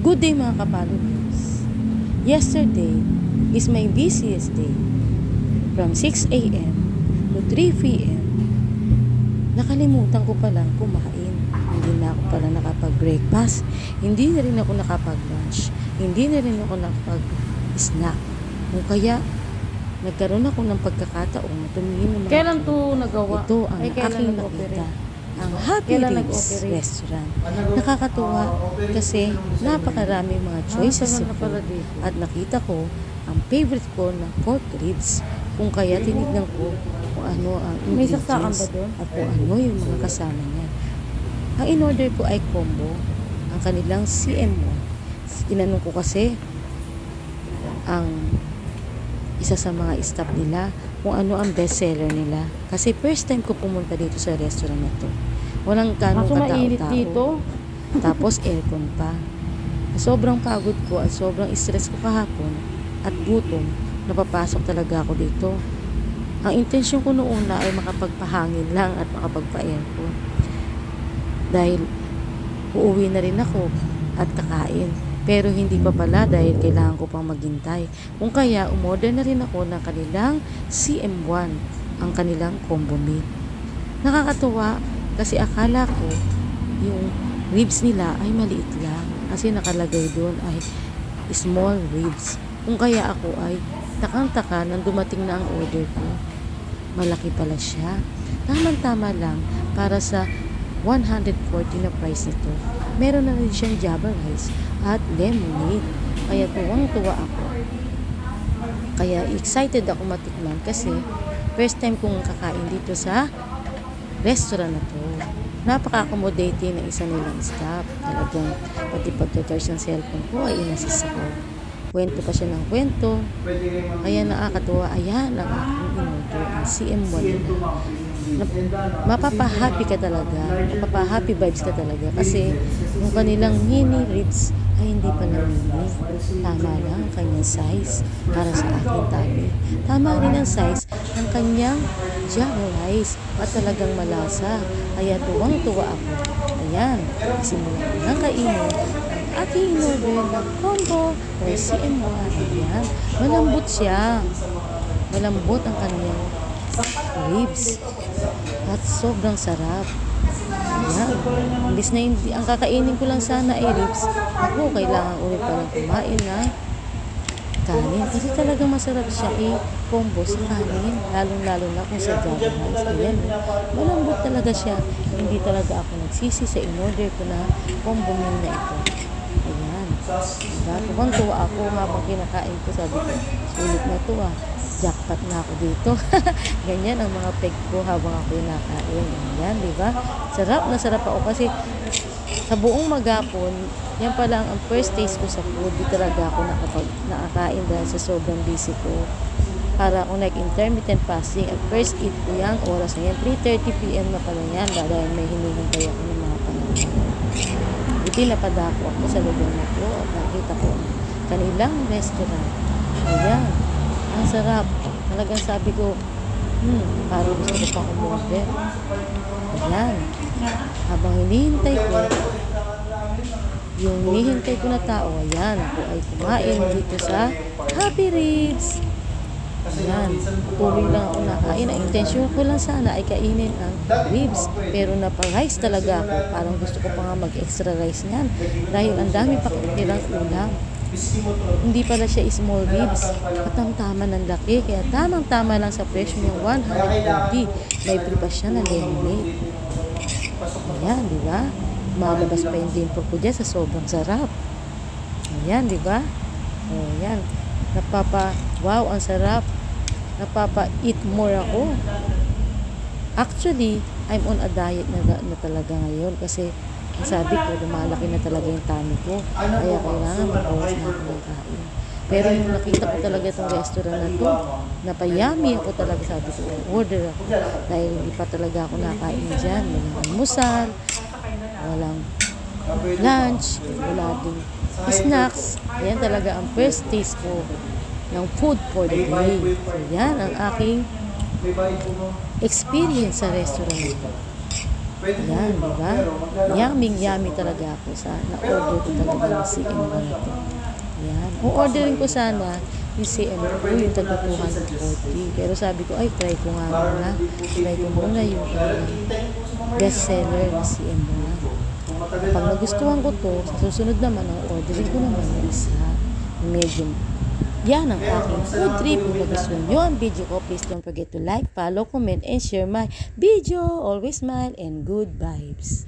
Good day mga kapalods. Yesterday is my busiest day. From 6 a.m. to 3 p.m. Nakalimutan ko palang kumain. Hindi na ako pala nakapag-breakfast. Hindi na rin ako nakapag-lunch. Hindi na rin ako nakapag-snack. Kung kaya, nagkaroon ako ng pagkakataon na tumingin ng mga Kailan to nagawa? Ito ang aking nakita. Ang Happy Ribs Restaurant. Nakakatuwa kasi napakarami mga choices sa food. At nakita ko ang favorite ko na pork ribs. Kung kaya tinignan ko kung ano ang ingredients at kung ano yung mga kasama niya. Ang in-order ko ay combo. Ang kanilang CM1. Tinanong ko kasi ang isa sa mga staff nila kung ano ang best seller nila. Kasi first time ko pumunta dito sa restaurant na to. Walang ganong katao-tao. Tapos aircon pa. Sobrang pagod ko at sobrang stress ko kahapon at gutom, napapasok talaga ako dito. Ang intensyon ko noon na ay makapagpahangin lang at makapagpa-aircon. Dahil uuwi na rin ako at kakain. Pero hindi pa pala dahil kailangan ko pang maghintay. Kung kaya, umorder na rin ako ng kanilang CM1, ang kanilang combo meat. Nakakatuwa kasi akala ko yung ribs nila ay maliit lang. Kasi nakalagay doon ay small ribs. Kung kaya ako ay takang-taka nang dumating na ang order ko. Malaki pala siya. Tamang-tama lang para sa 140 na price nito. Meron na rin siyang java rice at lemonade. Kaya tuwang-tuwa ako. Kaya excited ako matikman kasi first time kong kakain dito sa restaurant na to. Napaka-accommodating ng isa nilang staff. Talagang pati pag-charge ng cellphone ko ay inassist ako. Kwento pa siya ng kwento. Kaya nakakatuwa. Ayan ang aking in-order. Ang CM1 nila. Mapapahappy ka talaga. Mapapahappy vibes ka talaga. Kasi yung kanilang mini ribs ay hindi pa na mini. Tama lang ang kanyang size para sa aking tabi. Tama rin ang size ng kanyang java rice at talagang malasa. Kaya tuwang-tuwa ako. Ayan, simulan ko ng kainin ang aking in-order na combo or CM1. Ayan, malambot siya. Malambot ang kanyang ribs at sobrang sarap. Ayan, imbis na hindi, ang kakainin ko lang sana ay ribs, ako kailangan ulit palang kumain ng kanin kasi talagang masarap siya i-combo sa kanin, lalong-lalo na kung sa java rice. Ayan, malambot talaga siya. Hindi talaga ako nagsisi sa in-order ko na combo meal na ito. Ayan, diba? Tuwang-tuwa ako habang kinakain ko. Sabi ko, sulit na to ah. Jackpot na ako dito. Ganyan ang mga peg ko habang ako kinakain. Ayan, diba? Sarap na sarap ako kasi sa buong maghapon, yan pa lang ang first taste ko sa food. Di talaga ako nakakain dahil sa sobrang busy ko. Para ako nag-intermittent fasting at first eat ko yung oras na yan. 3:30 p.m. na pala yan dahil may hinihintay ako ng mga panahon. Buti napadako ako sa lugar na to at nakita ko kanilang restaurant. Ayan. Ang sarap. Talagang sabi ko, parang gusto ko pang umorder. Ayan. Habang hinihintay ko, yung hinihintay ko na tao, ayan, ako ay kumain dito sa Happy Ribs. Ayan. Patuloy lang ako nakain. Ang intensyon ko lang sana ay kainin ang ribs. Pero napa-rice talaga ako. Parang gusto ko pa nga mag-extra rice niyan. Dahil ang dami pa kitirang ulam. Hindi pala siya small ribs. Katang-tama ng laki. Kaya tamang-tama lang sa presyo niyang 140. May free pa siya na lemonade. Ayan, di ba? Malabas pa yung dimple ko dyan sa sobrang sarap. Ayan, di ba? O, ayan. Wow, ang sarap. Napapa-eat more ako. Actually, I'm on a diet na talaga ngayon kasi sabi ko, lumalaki na talaga yung tummy ko. Kaya kailangan mag-awas na ako ng kain. Pero yung nakita ko talaga itong restaurant na to, napayami ako talaga, sabi ko, order ako. Dahil hindi pa talaga ako nakain dyan. Walang almusal, walang lunch, wala ding snacks. Ayan talaga ang first taste ko ng food for the day. So yan ang aking experience sa restaurant ito. Yan, di ba? Yummy talaga ako sa na-order ko talaga yung CM na to. Yan. Kung orderin ko sana yung CM ko, yung tagpa 240. Pero sabi ko, ay, try ko muna. Try ko muna yung bestseller na CM na. Pag nagustuhan ko to, sa susunod naman, orderin ko naman yung isa. Medium. Yan ang aking food trip. Kung nagustuhan nyo ang video ko, please don't forget to like, follow, comment, and share my video. Always smile and good vibes.